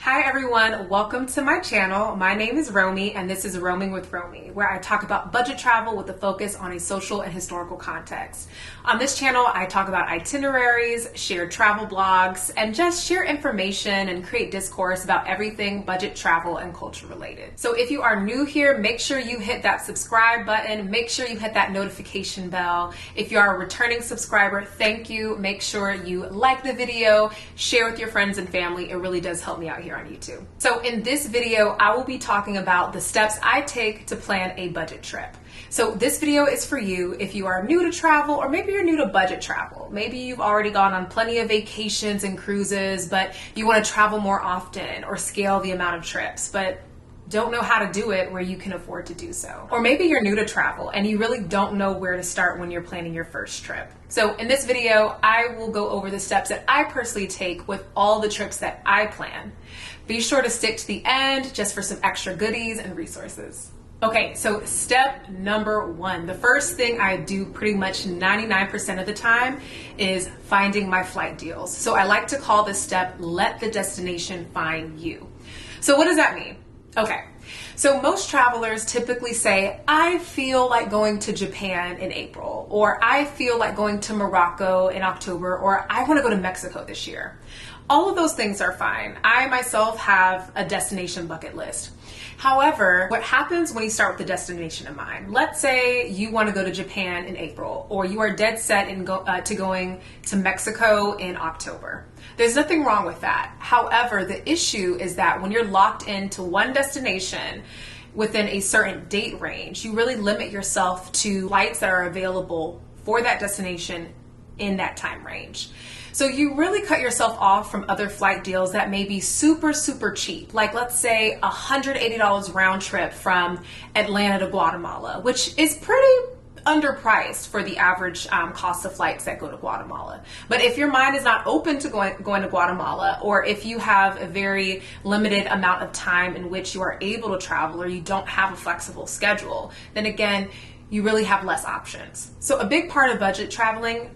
Hi everyone, welcome to my channel. My name is Romie and this is Roaming with Romie, where I talk about budget travel with a focus on a social and historical context. On this channel, I talk about itineraries, share travel blogs, and just share information and create discourse about everything budget travel and culture related. So if you are new here, make sure you hit that subscribe button, make sure you hit that notification bell. If you are a returning subscriber, thank you. Make sure you like the video, share with your friends and family. It really does help me out here on YouTube. So in this video, I will be talking about the steps I take to plan a budget trip. So this video is for you if you are new to travel, or maybe you're new to budget travel. Maybe you've already gone on plenty of vacations and cruises, but you want to travel more often or scale the amount of trips, but don't know how to do it where you can afford to do so. Or maybe you're new to travel and you really don't know where to start when you're planning your first trip. So in this video, I will go over the steps that I personally take with all the trips that I plan. Be sure to stick to the end just for some extra goodies and resources. Okay, so step number one, the first thing I do pretty much 99% of the time is finding my flight deals. So I like to call this step, let the destination find you. So what does that mean? Okay, so most travelers typically say, I feel like going to Japan in April, or I feel like going to Morocco in October, or I want to go to Mexico this year. All of those things are fine. I myself have a destination bucket list. However, what happens when you start with the destination in mind? Let's say you want to go to Japan in April, or you are dead set in going to Mexico in October. There's nothing wrong with that. However, the issue is that when you're locked into one destination within a certain date range, you really limit yourself to flights that are available for that destination in that time range. So you really cut yourself off from other flight deals that may be super, super cheap. Like let's say $180 round trip from Atlanta to Guatemala, which is pretty underpriced for the average cost of flights that go to Guatemala. But if your mind is not open to going to Guatemala, or if you have a very limited amount of time in which you are able to travel, or you don't have a flexible schedule, then again, you really have less options. So a big part of budget traveling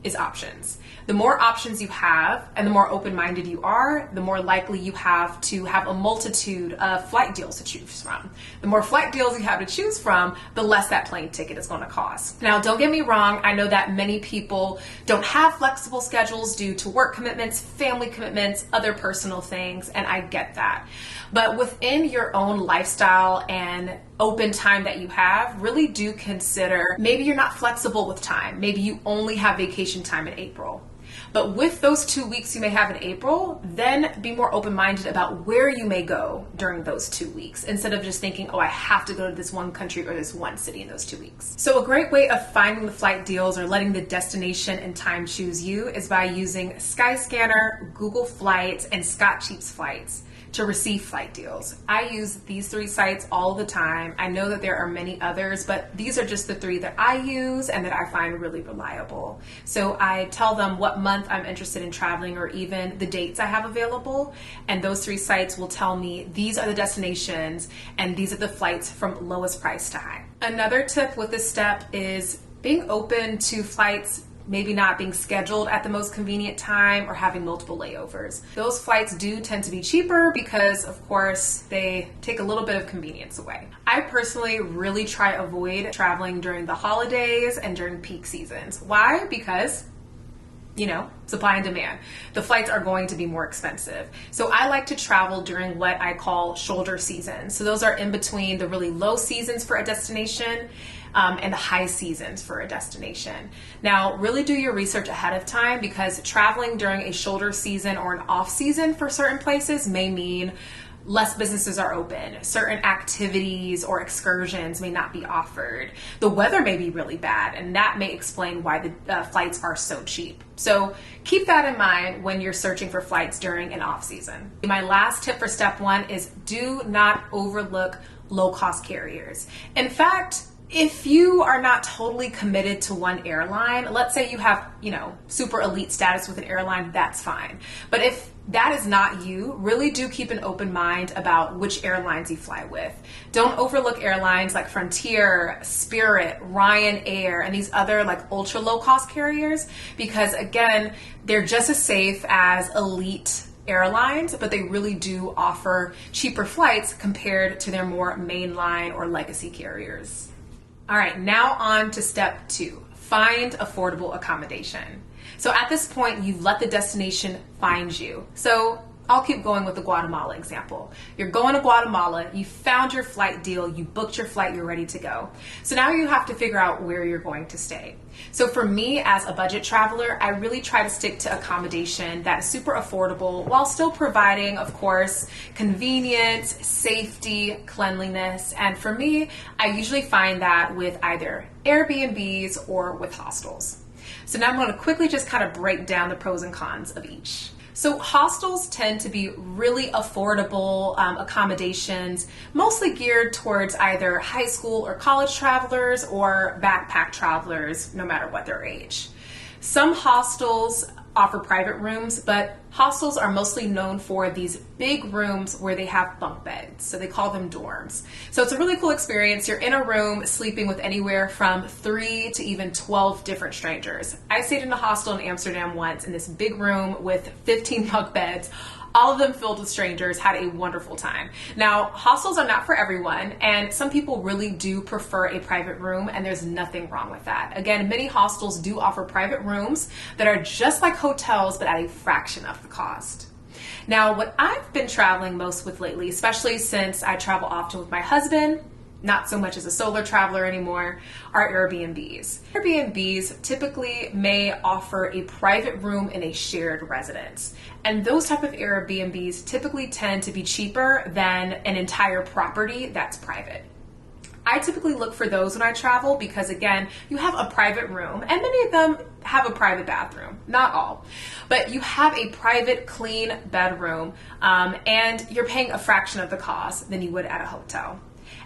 is options. The more options you have and the more open-minded you are, the more likely you have to have a multitude of flight deals to choose from. The more flight deals you have to choose from, the less that plane ticket is going to cost. Now, don't get me wrong. I know that many people don't have flexible schedules due to work commitments, family commitments, other personal things, and I get that. But within your own lifestyle and open time that you have, really do consider maybe you're not flexible with time. Maybe you only have vacation time in April. But with those 2 weeks you may have in April, then be more open-minded about where you may go during those 2 weeks, instead of just thinking, oh, I have to go to this one country or this one city in those 2 weeks. So a great way of finding the flight deals or letting the destination and time choose you is by using Skyscanner, Google Flights, and Scott Cheap's Flights to receive flight deals. I use these 3 sites all the time. I know that there are many others, but these are just the 3 that I use and that I find really reliable. So I tell them what month I'm interested in traveling, or even the dates I have available, and those 3 sites will tell me these are the destinations and these are the flights from lowest price to high. Another tip with this step is being open to flights maybe not being scheduled at the most convenient time or having multiple layovers. Those flights do tend to be cheaper because, of course, they take a little bit of convenience away. I personally really try to avoid traveling during the holidays and during peak seasons. Why? Because supply and demand. The flights are going to be more expensive. So I like to travel during what I call shoulder seasons. So those are in between the really low seasons for a destination and the high seasons for a destination. Now, really do your research ahead of time, because traveling during a shoulder season or an off season for certain places may mean less businesses are open, certain activities or excursions may not be offered. The weather may be really bad, and that may explain why the flights are so cheap. So keep that in mind when you're searching for flights during an off season. My last tip for step 1 is do not overlook low-cost carriers. In fact, if you are not totally committed to one airline, let's say you have, super elite status with an airline, that's fine. But if that is not you, really do keep an open mind about which airlines you fly with. Don't overlook airlines like Frontier, Spirit, Ryanair, and these other like ultra low cost carriers, because again, they're just as safe as elite airlines, but they really do offer cheaper flights compared to their more mainline or legacy carriers. All right, now on to step 2, find affordable accommodation. So at this point, you've let the destination find you. So I'll keep going with the Guatemala example. You're going to Guatemala, you found your flight deal, you booked your flight, you're ready to go. So now you have to figure out where you're going to stay. So for me as a budget traveler, I really try to stick to accommodation that is super affordable while still providing, of course, convenience, safety, cleanliness. And for me, I usually find that with either Airbnbs or with hostels. So now I'm going to quickly just kind of break down the pros and cons of each. So hostels tend to be really affordable accommodations, mostly geared towards either high school or college travelers or backpack travelers, no matter what their age. Some hostels offer private rooms, but hostels are mostly known for these big rooms where they have bunk beds. So they call them dorms. So it's a really cool experience. You're in a room sleeping with anywhere from 3 to even 12 different strangers. I stayed in a hostel in Amsterdam once in this big room with 15 bunk beds, all of them filled with strangers, had a wonderful time. Now, hostels are not for everyone, and some people really do prefer a private room, and there's nothing wrong with that. Again, many hostels do offer private rooms that are just like hotels, but at a fraction of the cost. Now, what I've been traveling most with lately, especially since I travel often with my husband, not so much as a solo traveler anymore, are Airbnbs. Airbnbs typically may offer a private room in a shared residence. And those type of Airbnbs typically tend to be cheaper than an entire property that's private. I typically look for those when I travel because, again, you have a private room, and many of them have a private bathroom. Not all, but you have a private, clean bedroom, and you're paying a fraction of the cost than you would at a hotel.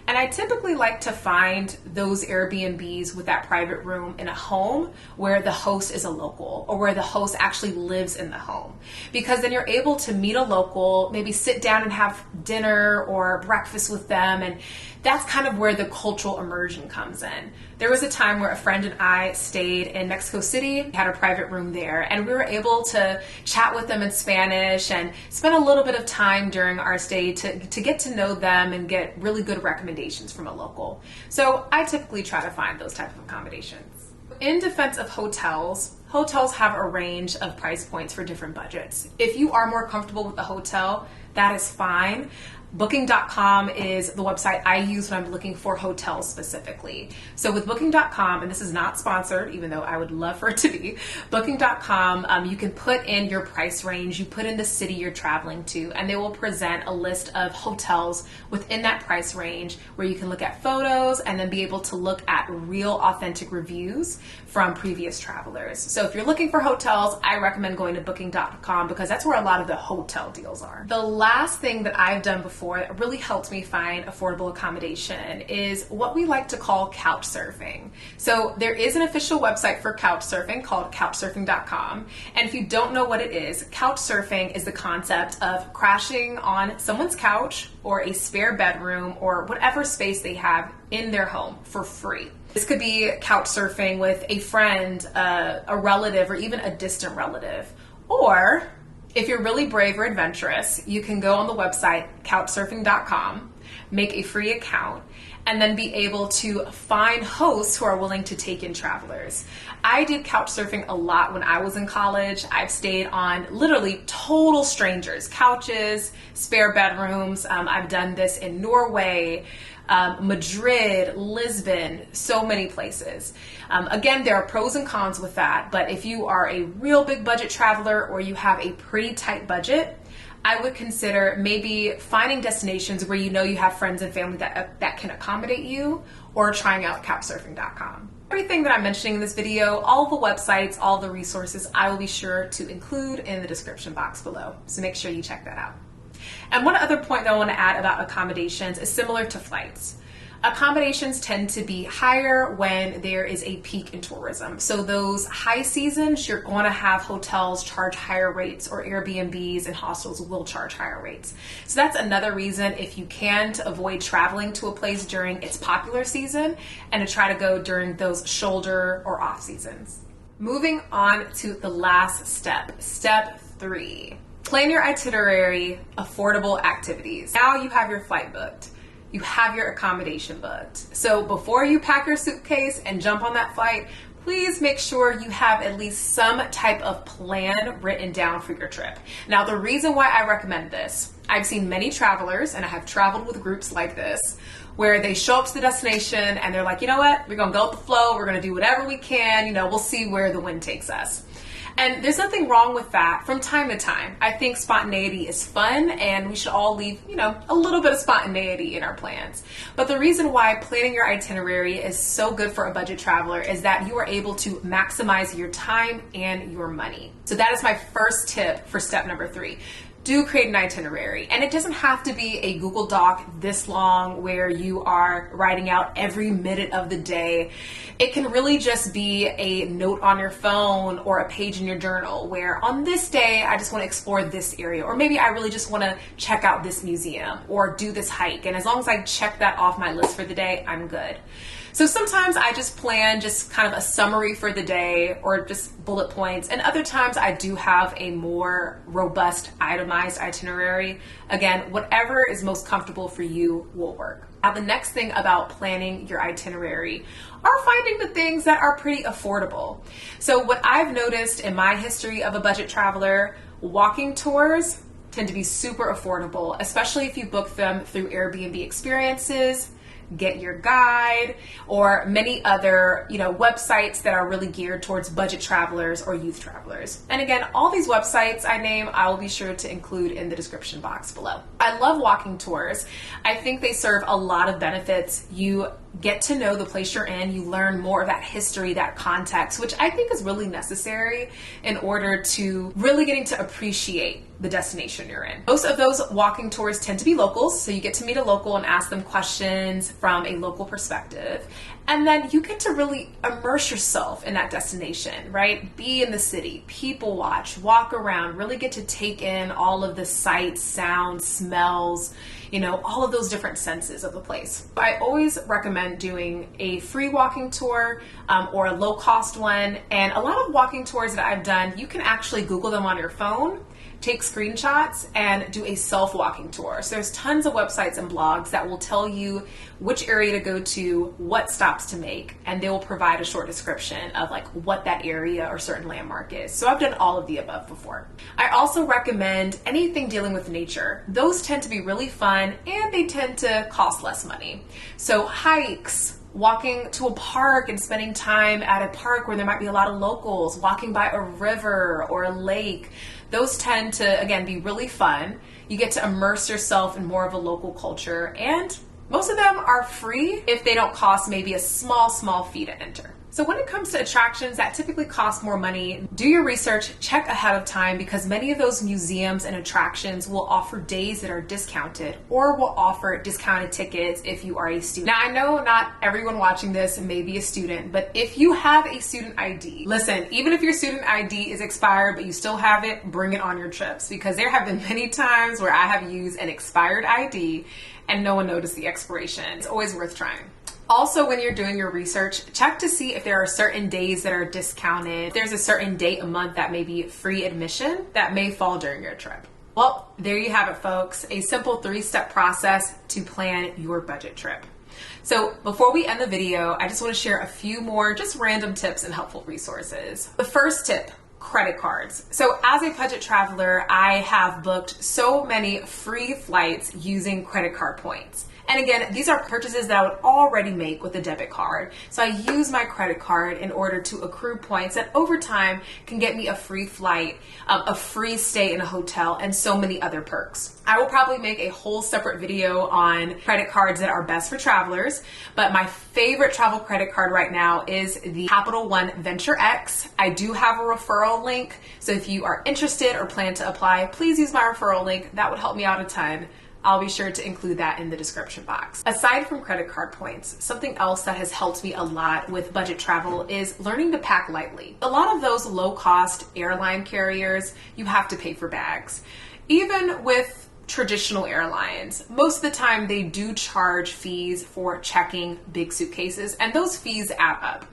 And I typically like to find those Airbnbs with that private room in a home where the host is a local or where the host actually lives in the home. Because then you're able to meet a local, maybe sit down and have dinner or breakfast with them. And that's kind of where the cultural immersion comes in. There was a time where a friend and I stayed in Mexico City, had a private room there, and we were able to chat with them in Spanish and spend a little bit of time during our stay to get to know them and get really good recommendations from a local. So I typically try to find those type of accommodations. In defense of hotels, hotels have a range of price points for different budgets. If you are more comfortable with the hotel, that is fine. Booking.com is the website I use when I'm looking for hotels specifically. So with Booking.com, and this is not sponsored, even though I would love for it to be, Booking.com, you can put in your price range, you put in the city you're traveling to, and they will present a list of hotels within that price range where you can look at photos and then be able to look at real authentic reviews from previous travelers. So if you're looking for hotels, I recommend going to Booking.com because that's where a lot of the hotel deals are. The last thing that I've done before that really helped me find affordable accommodation is what we like to call couch surfing. So there is an official website for couch surfing called couchsurfing.com. And if you don't know what it is, couch surfing is the concept of crashing on someone's couch or a spare bedroom or whatever space they have in their home for free. This could be couch surfing with a friend, a relative, or even a distant relative. Or if you're really brave or adventurous, you can go on the website couchsurfing.com, make a free account, and then be able to find hosts who are willing to take in travelers. I did couch surfing a lot when I was in college. I've stayed on literally total strangers' couches, spare bedrooms. I've done this in Norway, Madrid, Lisbon, so many places. Again, there are pros and cons with that, but if you are a real big budget traveler or you have a pretty tight budget, I would consider maybe finding destinations where you know you have friends and family that can accommodate you, or trying out couchsurfing.com. Everything that I'm mentioning in this video, all the websites, all the resources, I will be sure to include in the description box below. So make sure you check that out. And one other point that I want to add about accommodations is similar to flights. Accommodations tend to be higher when there is a peak in tourism. So those high seasons, you're going to have hotels charge higher rates, or Airbnbs and hostels will charge higher rates. So that's another reason, if you can, to avoid traveling to a place during its popular season and to try to go during those shoulder or off seasons. Moving on to the last step, step 3. Plan your itinerary, affordable activities. Now you have your flight booked. You have your accommodation booked. So before you pack your suitcase and jump on that flight, please make sure you have at least some type of plan written down for your trip. Now, the reason why I recommend this, I've seen many travelers, and I have traveled with groups like this, where they show up to the destination and they're like, you know what, we're gonna go with the flow, we're gonna do whatever we can, we'll see where the wind takes us. And there's nothing wrong with that from time to time. I think spontaneity is fun and we should all leave, a little bit of spontaneity in our plans. But the reason why planning your itinerary is so good for a budget traveler is that you are able to maximize your time and your money. So that is my first tip for step number 3. Do create an itinerary. And it doesn't have to be a Google Doc this long where you are writing out every minute of the day. It can really just be a note on your phone or a page in your journal where on this day, I just want to explore this area, or maybe I really just want to check out this museum or do this hike. And as long as I check that off my list for the day, I'm good. So sometimes I just plan just kind of a summary for the day or just bullet points. And other times I do have a more robust itemized itinerary. Again, whatever is most comfortable for you will work. Now, the next thing about planning your itinerary are finding the things that are pretty affordable. So what I've noticed in my history of a budget traveler, walking tours tend to be super affordable, especially if you book them through Airbnb Experiences, Get Your Guide, or many other, websites that are really geared towards budget travelers or youth travelers. And again, all these websites I name, I will be sure to include in the description box below. I love walking tours. I think they serve a lot of benefits. You get to know the place you're in. You learn more of that history, that context, which I think is really necessary in order to really getting to appreciate the destination you're in. Most of those walking tours tend to be locals, so you get to meet a local and ask them questions from a local perspective. And then you get to really immerse yourself in that destination, right? Be in the city, people watch, walk around, really get to take in all of the sights, sounds, smells, all of those different senses of the place. I always recommend doing a free walking tour or a low cost one. And a lot of walking tours that I've done, you can actually Google them on your phone, take screenshots, and do a self-walking tour. So there's tons of websites and blogs that will tell you which area to go to, what stops to make, and they will provide a short description of what that area or certain landmark is. So I've done all of the above before. I also recommend anything dealing with nature. Those tend to be really fun and they tend to cost less money. So hikes, walking to a park and spending time at a park where there might be a lot of locals, walking by a river or a lake. Those tend to, again, be really fun. You get to immerse yourself in more of a local culture, and most of them are free if they don't cost maybe a small fee to enter. So when it comes to attractions that typically cost more money, do your research, check ahead of time, because many of those museums and attractions will offer days that are discounted or will offer discounted tickets if you are a student. Now, I know not everyone watching this may be a student, but if you have a student ID, listen, even if your student ID is expired, but you still have it, bring it on your trips, because there have been many times where I have used an expired ID and no one noticed the expiration. It's always worth trying. Also, when you're doing your research, check to see if there are certain days that are discounted. If there's a certain date a month that may be free admission that may fall during your trip. Well, there you have it, folks. A simple 3-step process to plan your budget trip. So before we end the video, I just want to share a few more just random tips and helpful resources. The first tip, credit cards. So as a budget traveler, I have booked so many free flights using credit card points. And again, these are purchases that I would already make with a debit card. So I use my credit card in order to accrue points that over time can get me a free flight, a free stay in a hotel, and so many other perks. I will probably make a whole separate video on credit cards that are best for travelers, but my favorite travel credit card right now is the Capital One Venture X. I do have a referral link, so if you are interested or plan to apply, please use my referral link. That would help me out a ton. I'll be sure to include that in the description box. Aside from credit card points, something else that has helped me a lot with budget travel is learning to pack lightly. A lot of those low-cost airline carriers, you have to pay for bags. Even with traditional airlines, most of the time they do charge fees for checking big suitcases, and those fees add up.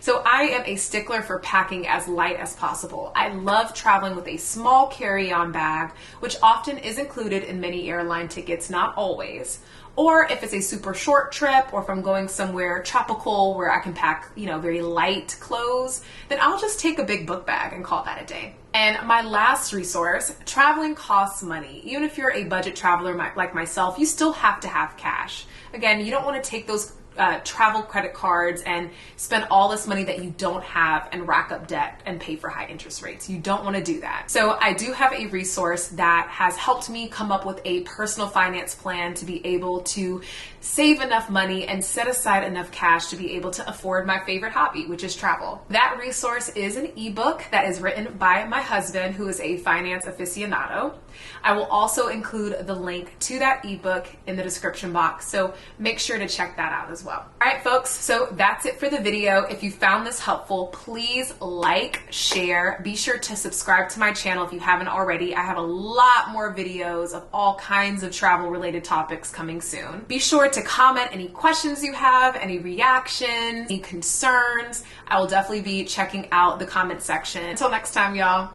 So I am a stickler for packing as light as possible. I love traveling with a small carry-on bag, which often is included in many airline tickets, not always. Or if it's a super short trip, or if I'm going somewhere tropical where I can pack, very light clothes, then I'll just take a big book bag and call that a day. And my last resource, traveling costs money. Even if you're a budget traveler like myself, you still have to have cash. Again, you don't want to take those travel credit cards and spend all this money that you don't have and rack up debt and pay for high interest rates. You don't want to do that. So I do have a resource that has helped me come up with a personal finance plan to be able to save enough money and set aside enough cash to be able to afford my favorite hobby, which is travel. That resource is an ebook that is written by my husband, who is a finance aficionado. I will also include the link to that ebook in the description box, so make sure to check that out as well. All right, folks, so that's it for the video. If you found this helpful, please like, share, be sure to subscribe to my channel if you haven't already. I have a lot more videos of all kinds of travel related topics coming soon. Be sure to comment any questions you have, any reactions, any concerns. I will definitely be checking out the comment section. Until next time, y'all.